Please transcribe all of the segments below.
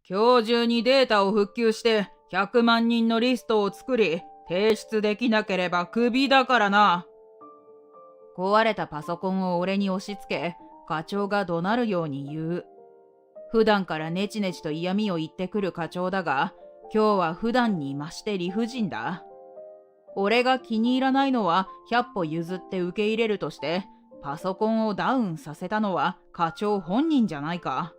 今日中にデータを復旧して100万人のリストを作り、提出できなければクビだからな。壊れたパソコンを俺に押し付け、課長が怒鳴るように言う。普段からネチネチと嫌味を言ってくる課長だが、今日は普段に増して理不尽だ。俺が気に入らないのは100歩譲って受け入れるとして、パソコンをダウンさせたのは課長本人じゃないか。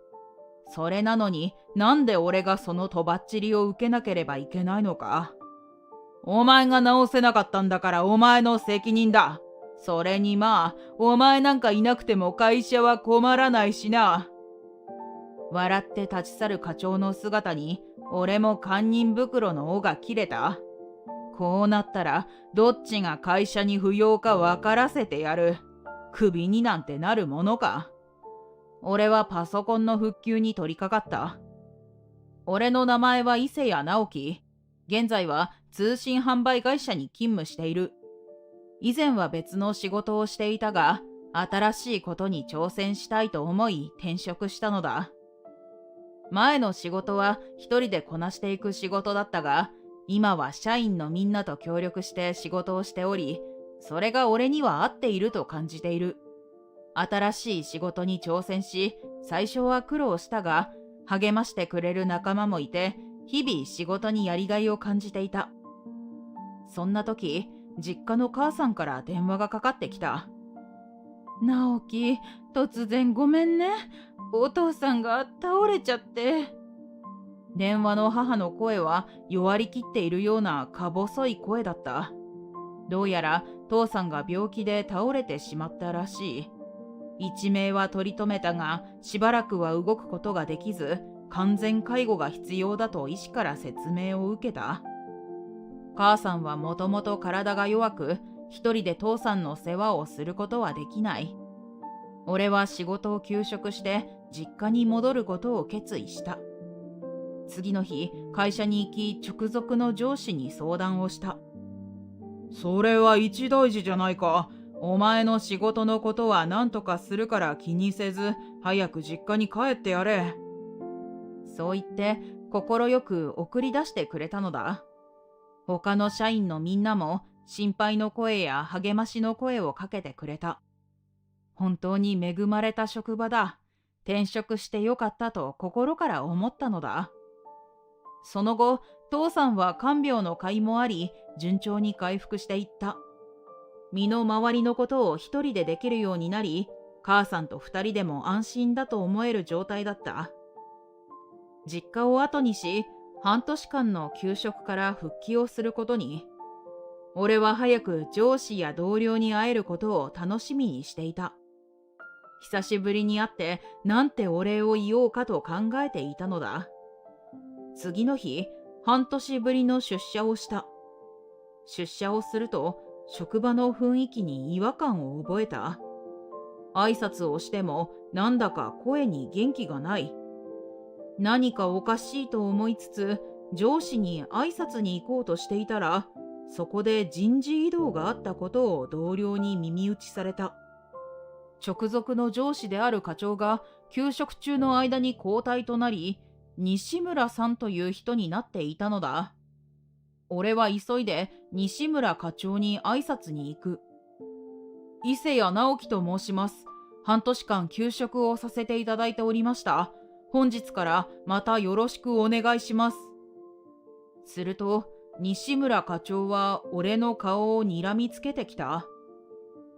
それなのになんで俺がそのとばっちりを受けなければいけないのか。お前が直せなかったんだからお前の責任だ。それにまあ、お前なんかいなくても会社は困らないしな。笑って立ち去る課長の姿に、俺も堪忍袋の緒が切れた。こうなったら、どっちが会社に不要か分からせてやる。クビになんてなるものか。俺はパソコンの復旧に取り掛かった。俺の名前は伊勢谷直樹。現在は通信販売会社に勤務している。以前は別の仕事をしていたが、新しいことに挑戦したいと思い転職したのだ。前の仕事は一人でこなしていく仕事だったが、今は社員のみんなと協力して仕事をしており、それが俺には合っていると感じている。新しい仕事に挑戦し、最初は苦労したが、励ましてくれる仲間もいて、日々仕事にやりがいを感じていた。そんな時、実家の母さんから電話がかかってきた。直樹、突然ごめんね。お父さんが倒れちゃって。電話の母の声は弱りきっているようなか細い声だった。どうやら父さんが病気で倒れてしまったらしい。一命は取り留めたが、しばらくは動くことができず、完全介護が必要だと医師から説明を受けた。母さんはもともと体が弱く、一人で父さんの世話をすることはできない。俺は仕事を休職して実家に戻ることを決意した。次の日、会社に行き直属の上司に相談をした。それは一大事じゃないか。お前の仕事のことは何とかするから気にせず、早く実家に帰ってやれ。そう言って快く送り出してくれたのだ。他の社員のみんなも心配の声や励ましの声をかけてくれた。本当に恵まれた職場だ。転職してよかったと心から思ったのだ。その後、父さんは看病の甲斐もあり、順調に回復していった。身の回りのことを一人でできるようになり、母さんと二人でも安心だと思える状態だった。実家を後にし、半年間の休職から復帰をすることに。俺は早く上司や同僚に会えることを楽しみにしていた。久しぶりに会ってなんてお礼を言おうかと考えていたのだ。次の日、半年ぶりの出社をした。出社をすると、職場の雰囲気に違和感を覚えた。挨拶をしてもなんだか声に元気がない。何かおかしいと思いつつ、上司に挨拶に行こうとしていたら、そこで人事異動があったことを同僚に耳打ちされた。直属の上司である課長が休職中の間に交代となり、西村さんという人になっていたのだ。俺は急いで西村課長に挨拶に行く。伊勢谷直樹と申します。半年間休職をさせていただいておりました。本日からまたよろしくお願いします。すると、西村課長は俺の顔を睨みつけてきた。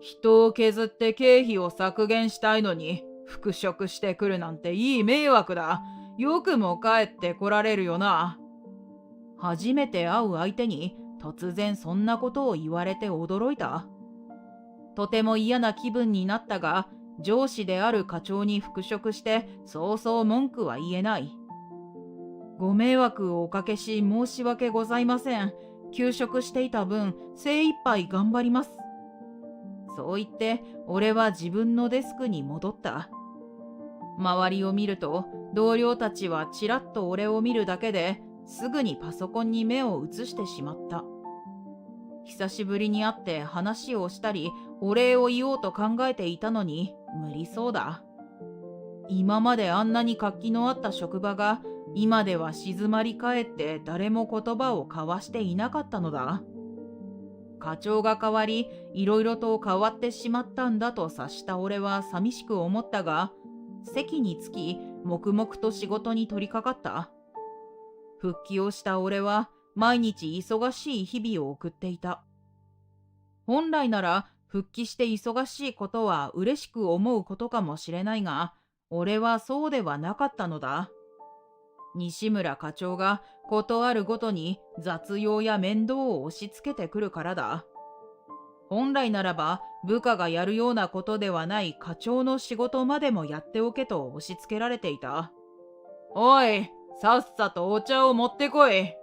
人を削って経費を削減したいのに、復職してくるなんていい迷惑だ。よくも帰ってこられるよな。初めて会う相手に突然そんなことを言われて驚いた。とても嫌な気分になったが、上司である課長に復職してそうそう文句は言えない。ご迷惑をおかけし申し訳ございません。休職していた分精一杯頑張ります。そう言って俺は自分のデスクに戻った。周りを見ると同僚たちはちらっと俺を見るだけですぐにパソコンに目を移してしまった。久しぶりに会って話をしたりお礼を言おうと考えていたのに無理そうだ。今まであんなに活気のあった職場が今では静まり返って誰も言葉を交わしていなかったのだ。課長が変わり、いろいろと変わってしまったんだと察した俺は寂しく思ったが、席に着き、黙々と仕事に取り掛かった。復帰をした俺は、毎日忙しい日々を送っていた。本来なら、復帰して忙しいことは嬉しく思うことかもしれないが、俺はそうではなかったのだ。西村課長がことあるごとに雑用や面倒を押し付けてくるからだ。本来ならば部下がやるようなことではない課長の仕事までもやっておけと押し付けられていた。おい、さっさとお茶を持ってこい。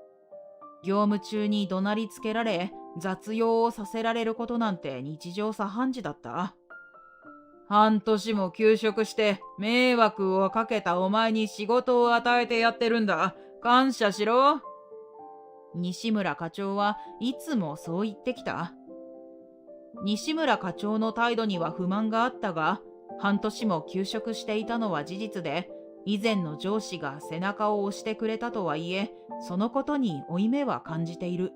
業務中に怒鳴りつけられ、雑用をさせられることなんて日常茶飯事だった。半年も休職して迷惑をかけたお前に仕事を与えてやってるんだ。感謝しろ。西村課長はいつもそう言ってきた。西村課長の態度には不満があったが、半年も休職していたのは事実で、以前の上司が背中を押してくれたとはいえ、そのことに負い目は感じている。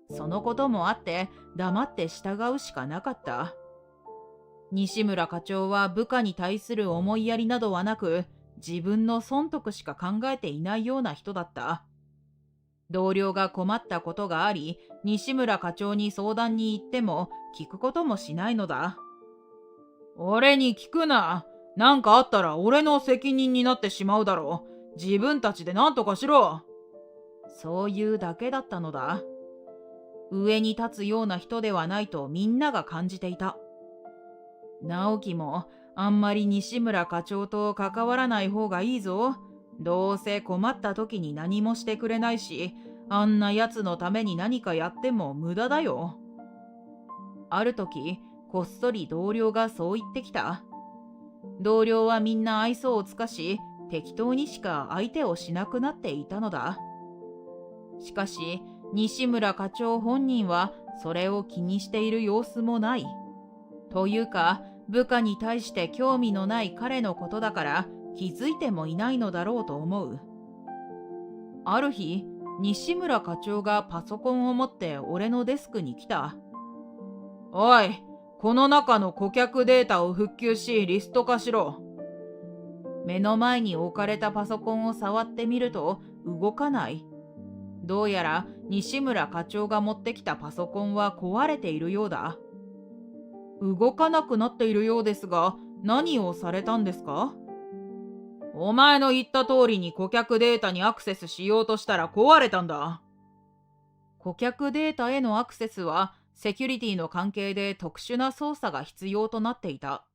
そのこともあって黙って従うしかなかった。西村課長は部下に対する思いやりなどはなく、自分の損得しか考えていないような人だった。同僚が困ったことがあり、西村課長に相談に行っても聞くこともしないのだ。俺に聞くな。なんかあったら俺の責任になってしまうだろう。自分たちで何とかしろ。そういうだけだったのだ。上に立つような人ではないとみんなが感じていた。直樹もあんまり西村課長と関わらない方がいいぞ。どうせ困った時に何もしてくれないし、あんな奴のために何かやっても無駄だよ。ある時、こっそり同僚がそう言ってきた。同僚はみんな愛想を尽かし、適当にしか相手をしなくなっていたのだ。しかし、西村課長本人はそれを気にしている様子もない。というか、部下に対して興味のない彼のことだから気づいてもいないのだろうと思う。ある日、西村課長がパソコンを持って俺のデスクに来た。おい、この中の顧客データを復旧しリスト化しろ。目の前に置かれたパソコンを触ってみると動かない。どうやら西村課長が持ってきたパソコンは壊れているようだ。動かなくなっているようですが、何をされたんですか？お前の言った通りに顧客データにアクセスしようとしたら壊れたんだ。顧客データへのアクセスはセキュリティの関係で特殊な操作が必要となっていた。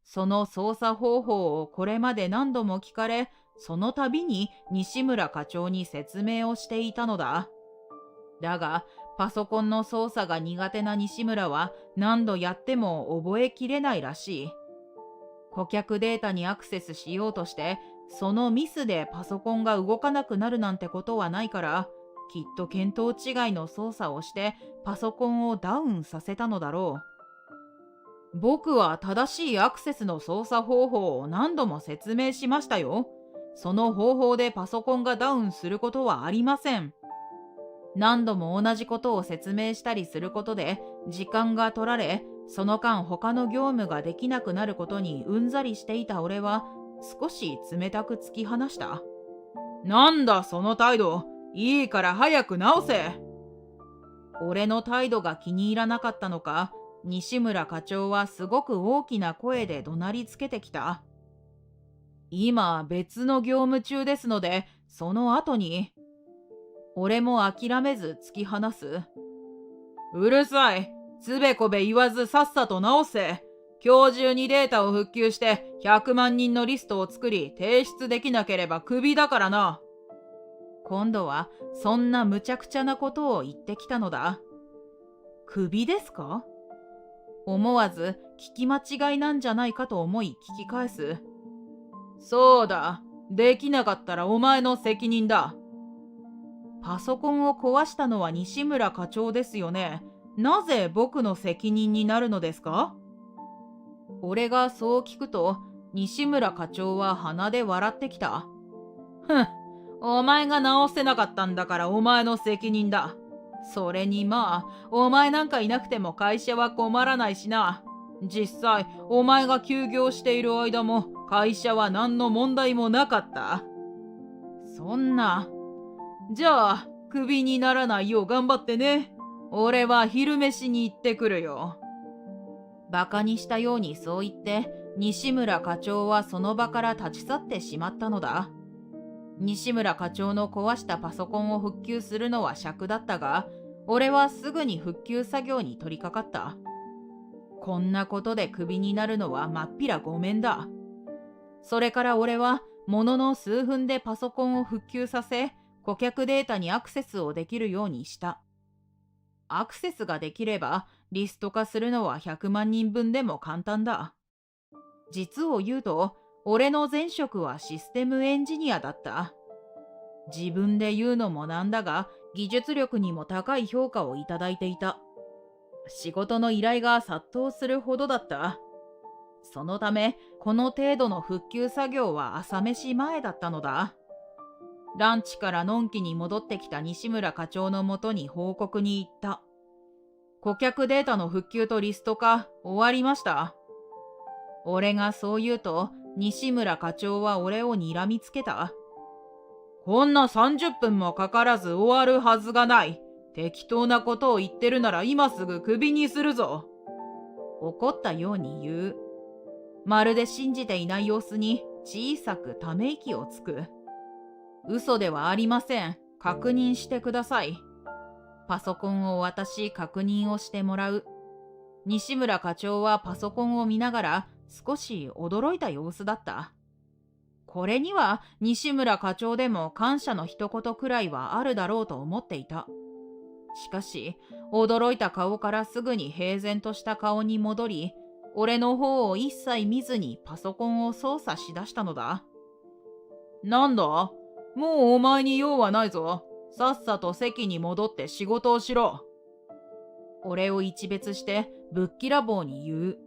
その操作方法をこれまで何度も聞かれ、その度に西村課長に説明をしていたのだ。だが、パソコンの操作が苦手な西村は何度やっても覚えきれないらしい。顧客データにアクセスしようとして、そのミスでパソコンが動かなくなるなんてことはないから、きっと見当違いの操作をしてパソコンをダウンさせたのだろう。僕は正しいアクセスの操作方法を何度も説明しましたよ。その方法でパソコンがダウンすることはありません。何度も同じことを説明したりすることで時間が取られ、その間他の業務ができなくなることにうんざりしていた俺は少し冷たく突き放した。なんだその態度。いいから早く直せ。俺の態度が気に入らなかったのか、西村課長はすごく大きな声で怒鳴りつけてきた。今別の業務中ですので、その後に。俺も諦めず突き放す。うるさい。つべこべ言わずさっさと直せ。今日中にデータを復旧して100万人のリストを作り提出できなければクビだからな。今度はそんな無茶苦茶なことを言ってきたのだ。クビですか？思わず聞き間違いなんじゃないかと思い聞き返す。そうだ。できなかったらお前の責任だ。パソコンを壊したのは西村課長ですよね。なぜ僕の責任になるのですか？俺がそう聞くと、西村課長は鼻で笑ってきた。ふん、お前が直せなかったんだからお前の責任だ。それにまあ、お前なんかいなくても会社は困らないしな。実際、お前が休業している間も会社は何の問題もなかった。そんな。じゃあ、クビにならないよう頑張ってね。俺は昼飯に行ってくるよ。バカにしたようにそう言って、西村課長はその場から立ち去ってしまったのだ。西村課長の壊したパソコンを復旧するのは尺だったが、俺はすぐに復旧作業に取り掛かった。こんなことでクビになるのはまっぴらごめんだ。それから俺はものの数分でパソコンを復旧させ、顧客データにアクセスをできるようにした。アクセスができればリスト化するのは100万人分でも簡単だ。実を言うと、俺の前職はシステムエンジニアだった。自分で言うのもなんだが、技術力にも高い評価をいただいていた。仕事の依頼が殺到するほどだった。そのため、この程度の復旧作業は朝飯前だったのだ。ランチからのんきに戻ってきた西村課長のもとに報告に行った。顧客データの復旧とリスト化終わりました。俺がそう言うと、西村課長は俺を睨みつけた。こんな30分もかからず終わるはずがない。適当なことを言ってるなら今すぐクビにするぞ。怒ったように言う。まるで信じていない様子に小さくため息をつく。嘘ではありません。確認してください。パソコンを渡し確認をしてもらう。西村課長はパソコンを見ながら少し驚いた様子だった。これには西村課長でも感謝の一言くらいはあるだろうと思っていた。しかし、驚いた顔からすぐに平然とした顔に戻り、俺の方を一切見ずにパソコンを操作しだしたのだ。なんだ？もうお前に用はないぞ。さっさと席に戻って仕事をしろ。俺を一別してぶっきらぼうに言う。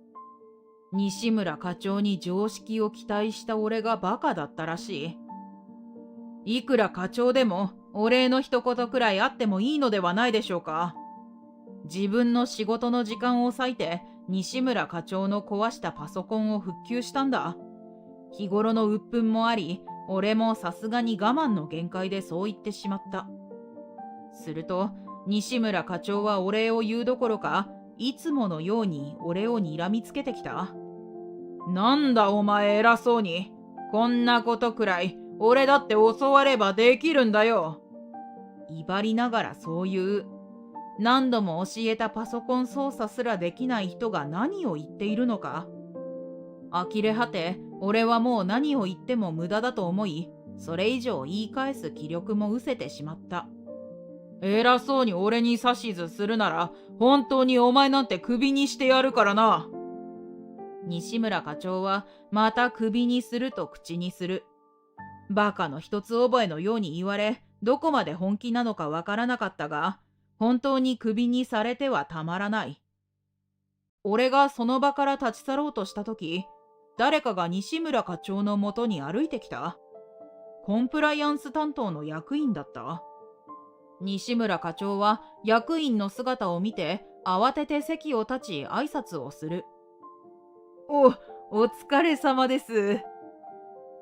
西村課長に常識を期待した俺がバカだったらしい。いくら課長でもお礼の一言くらいあってもいいのではないでしょうか。自分の仕事の時間を割いて西村課長の壊したパソコンを復旧したんだ。日頃の鬱憤もあり、俺もさすがに我慢の限界でそう言ってしまった。すると西村課長はお礼を言うどころか、いつものように俺を睨みつけてきた。なんだお前偉そうに。こんなことくらい俺だって教わればできるんだよ。威張りながらそう言う。何度も教えたパソコン操作すらできない人が何を言っているのか。呆れ果て、俺はもう何を言っても無駄だと思い、それ以上言い返す気力も失せてしまった。偉そうに俺に指図するなら、本当にお前なんてクビにしてやるからな。西村課長はまたクビにすると口にする。バカの一つ覚えのように言われ、どこまで本気なのかわからなかったが、本当にクビにされてはたまらない。俺がその場から立ち去ろうとしたとき、誰かが西村課長のもとに歩いてきた。コンプライアンス担当の役員だった。西村課長は役員の姿を見て、慌てて席を立ち挨拶をする。お疲れ様です。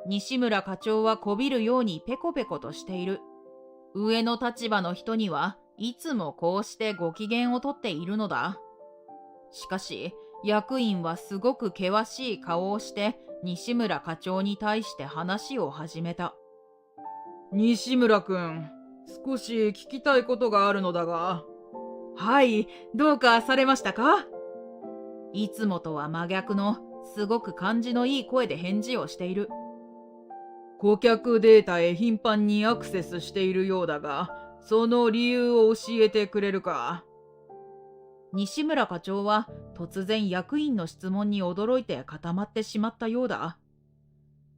西村課長はこびるようにペコペコとしている。上の立場の人にはいつもこうしてご機嫌をとっているのだ。しかし、役員はすごく険しい顔をして西村課長に対して話を始めた。西村くん、少し聞きたいことがあるのだが。はい、どうかされましたか？いつもとは真逆のすごく感じのいい声で返事をしている。顧客データへ頻繁にアクセスしているようだが、その理由を教えてくれるか？西村課長は突然役員の質問に驚いて固まってしまったようだ。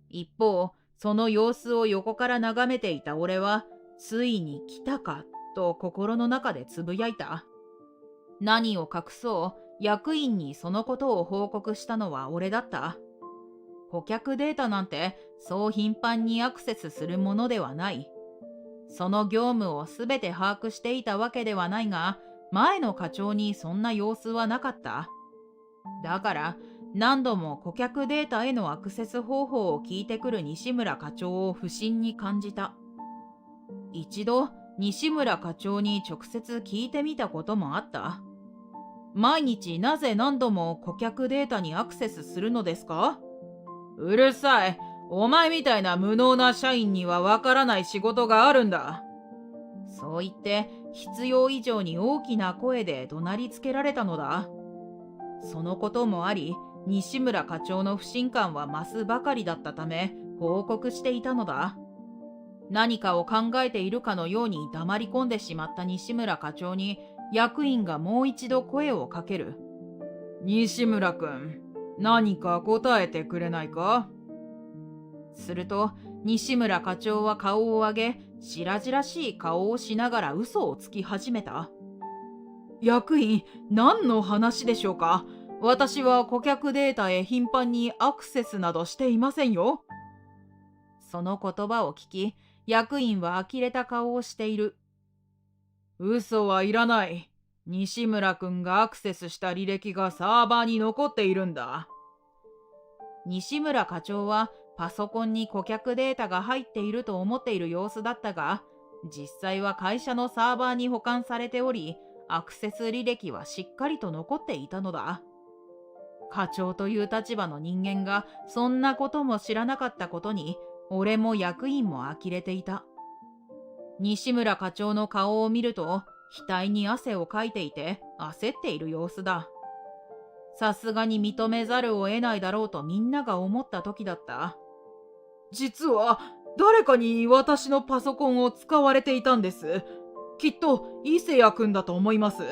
一方、その様子を横から眺めていた俺は、ついに来たかと心の中でつぶやいた。何を隠そう、役員にそのことを報告したのは俺だった。顧客データなんてそう頻繁にアクセスするものではない。その業務をすべて把握していたわけではないが、前の課長にそんな様子はなかった。だから何度も顧客データへのアクセス方法を聞いてくる西村課長を不審に感じた。一度西村課長に直接聞いてみたこともあった。毎日なぜ何度も顧客データにアクセスするのですか？うるさい。お前みたいな無能な社員にはわからない仕事があるんだ。そう言って必要以上に大きな声で怒鳴りつけられたのだ。そのこともあり、西村課長の不信感は増すばかりだったため報告していたのだ。何かを考えているかのように黙り込んでしまった西村課長に役員がもう一度声をかける。西村君、何か答えてくれないか？すると西村課長は顔を上げ、白々しい顔をしながら嘘をつき始めた。役員、何の話でしょうか？私は顧客データへ頻繁にアクセスなどしていませんよ。その言葉を聞き、役員は呆れた顔をしている。嘘はいらない。西村君がアクセスした履歴がサーバーに残っているんだ。西村課長はパソコンに顧客データが入っていると思っている様子だったが、実際は会社のサーバーに保管されており、アクセス履歴はしっかりと残っていたのだ。課長という立場の人間がそんなことも知らなかったことに、俺も役員も呆れていた。西村課長の顔を見ると、額に汗をかいていて焦っている様子だ。さすがに認めざるを得ないだろうとみんなが思った時だった。実は誰かに私のパソコンを使われていたんです。きっと伊勢谷君だと思います。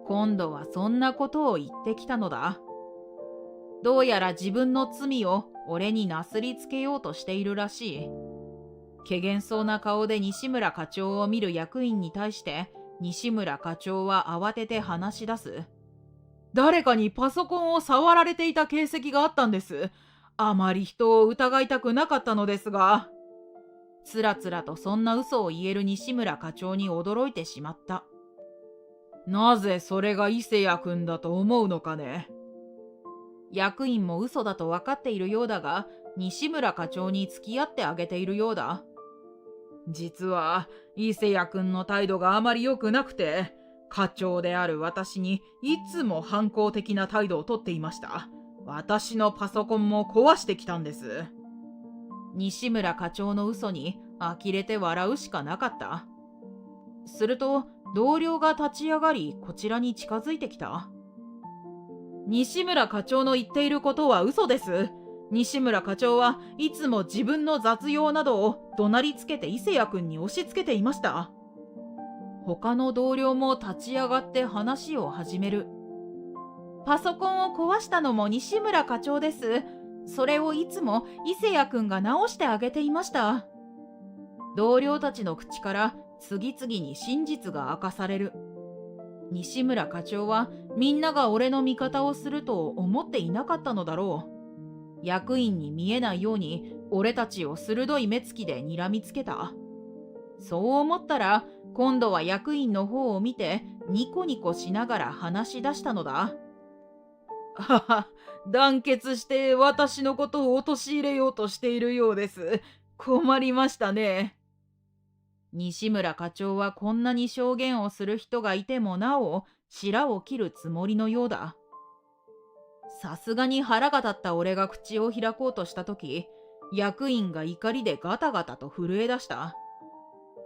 今度はそんなことを言ってきたのだ。どうやら自分の罪を俺になすりつけようとしているらしい。怪げそうな顔で西村課長を見る役員に対して西村課長は慌てて話し出す。誰かにパソコンを触られていた形跡があったんです。あまり人を疑いたくなかったのですが。つらつらとそんな嘘を言える西村課長に驚いてしまった。なぜそれが伊勢谷君だと思うのかね。役員も嘘だと分かっているようだが、西村課長に付き合ってあげているようだ。実は伊勢谷君の態度があまり良くなくて、課長である私にいつも反抗的な態度をとっていました。私のパソコンも壊してきたんです。西村課長の嘘に呆れて笑うしかなかった。すると同僚が立ち上がり、こちらに近づいてきた。西村課長の言っていることは嘘です。西村課長はいつも自分の雑用などを怒鳴りつけて伊勢谷君に押し付けていました。他の同僚も立ち上がって話を始める。パソコンを壊したのも西村課長です。それをいつも伊勢谷君が直してあげていました。同僚たちの口から次々に真実が明かされる。西村課長はみんなが俺の味方をすると思っていなかったのだろう。役員に見えないように俺たちを鋭い目つきで睨みつけた。そう思ったら今度は役員の方を見てニコニコしながら話し出したのだ。はは、団結して私のことを陥れようとしているようです。困りましたね。西村課長はこんなに証言をする人がいてもなお白を切るつもりのようだ。さすがに腹が立った俺が口を開こうとしたとき、役員が怒りでガタガタと震え出した。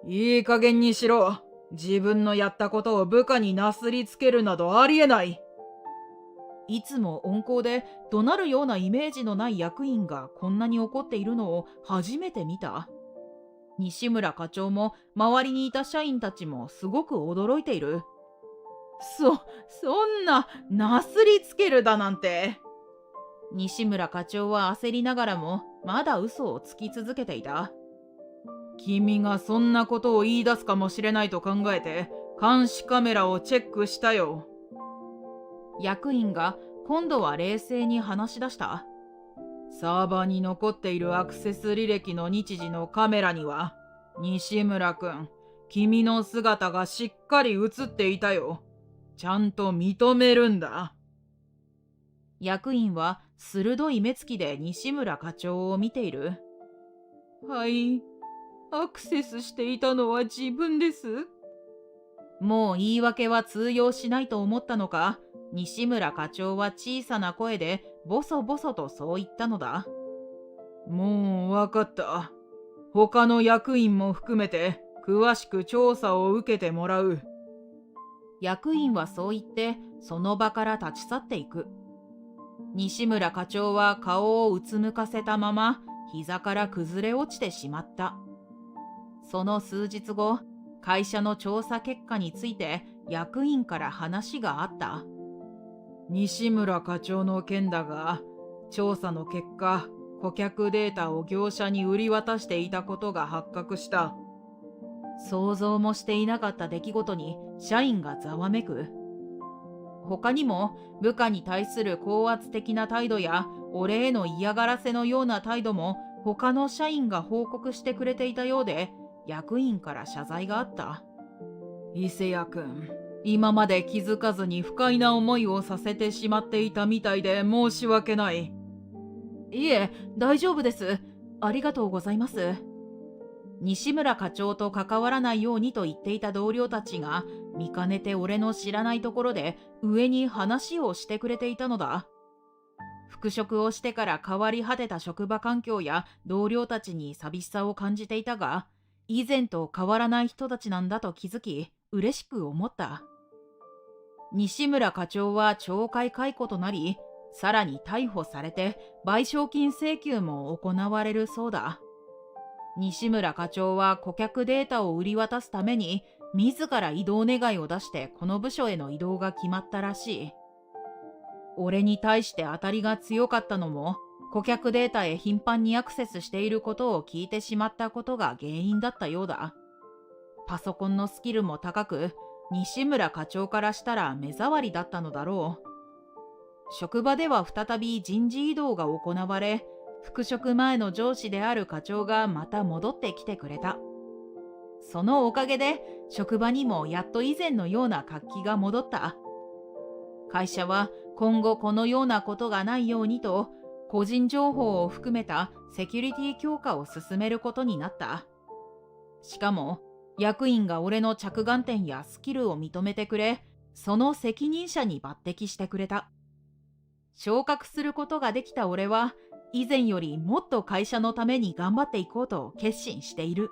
いい加減にしろ。自分のやったことを部下になすりつけるなどありえない。いつも温厚で怒鳴るようなイメージのない役員がこんなに怒っているのを初めて見た。西村課長も周りにいた社員たちもすごく驚いている。そんな、なすりつけるだなんて。西村課長は焦りながらもまだ嘘をつき続けていた。君がそんなことを言い出すかもしれないと考えて監視カメラをチェックしたよ。役員が今度は冷静に話し出した。サーバーに残っているアクセス履歴の日時のカメラには西村くん、君の姿がしっかり映っていたよ。ちゃんと認めるんだ。役員は鋭い目つきで西村課長を見ている。はい、アクセスしていたのは自分です。もう言い訳は通用しないと思ったのか、西村課長は小さな声でボソボソとそう言ったのだ。もうわかった。他の役員も含めて詳しく調査を受けてもらう。役員はそう言ってその場から立ち去っていく。西村課長は顔をうつむかせたまま膝から崩れ落ちてしまった。その数日後、会社の調査結果について役員から話があった。西村課長の件だが、調査の結果、顧客データを業者に売り渡していたことが発覚した。想像もしていなかった出来事に社員がざわめく。他にも部下に対する高圧的な態度や俺への嫌がらせのような態度も他の社員が報告してくれていたようで、役員から謝罪があった。伊勢谷君、今まで気づかずに不快な思いをさせてしまっていたみたいで申し訳ない。いえ、大丈夫です。ありがとうございます。西村課長と関わらないようにと言っていた同僚たちが見かねて俺の知らないところで上に話をしてくれていたのだ。復職をしてから変わり果てた職場環境や同僚たちに寂しさを感じていたが、以前と変わらない人たちなんだと気づき、嬉しく思った。西村課長は懲戒解雇となり、さらに逮捕されて賠償金請求も行われるそうだ。西村課長は顧客データを売り渡すために自ら異動願いを出してこの部署への異動が決まったらしい。俺に対して当たりが強かったのも顧客データへ頻繁にアクセスしていることを聞いてしまったことが原因だったようだ。パソコンのスキルも高く、西村課長からしたら目障りだったのだろう。職場では再び人事異動が行われ、復職前の上司である課長がまた戻ってきてくれた。そのおかげで職場にもやっと以前のような活気が戻った。会社は今後このようなことがないようにと、個人情報を含めたセキュリティ強化を進めることになった。しかも役員が俺の着眼点やスキルを認めてくれ、その責任者に抜擢してくれた。昇格することができた俺は、以前よりもっと会社のために頑張っていこうと決心している。